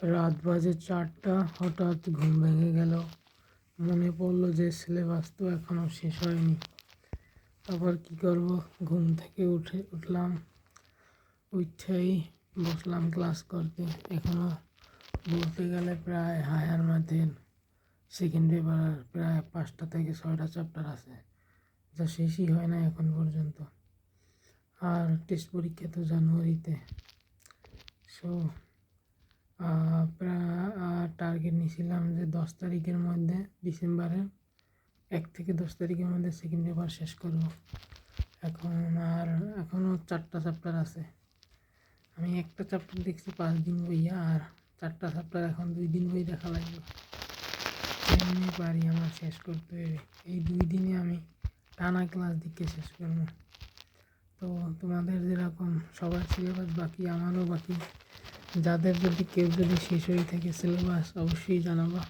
রাত বাজে 4টা, হঠাৎ ঘুম ভেঙে গেল। মনে পড়লো যে সিলেবাস তো এখনও শেষ হয়নি। আবার কি করব? ঘুম থেকে উঠলাম, উঠেই বসলাম ক্লাস করতে। এখনও বলতে গেলে প্রায় হায়ার ম্যাথের সেকেন্ড পেপার প্রায় 5টা থেকে 6টা চ্যাপ্টার আছে, যা শেষই হয় না এখন পর্যন্ত। আর টেস্ট পরীক্ষা তো জানুয়ারিতে। সো টার্গেট নিয়েছিলাম যে 10 তারিখের মধ্যে, ডিসেম্বরের 1 থেকে 10 তারিখের মধ্যে সেকেন্ড পেপার শেষ করব। এখনও 4টা চ্যাপ্টার আছে। আমি একটা চ্যাপ্টার দেখছি 5 দিন বইয়া, আর 4টা চ্যাপ্টার এখন 2 দিন বই দেখা লাগবে। এমনি পারি আমার শেষ করতে হবে। এই 2 দিনে আমি টানা ক্লাস দিকে শেষ করবো। তো তোমাদের যেরকম সবার সিলেবাস বাকি, আমারও বাকি। যাদের যদি কেউ শেষ হয়ে থাকে সিলেবাস, অবশ্যই জানাবা।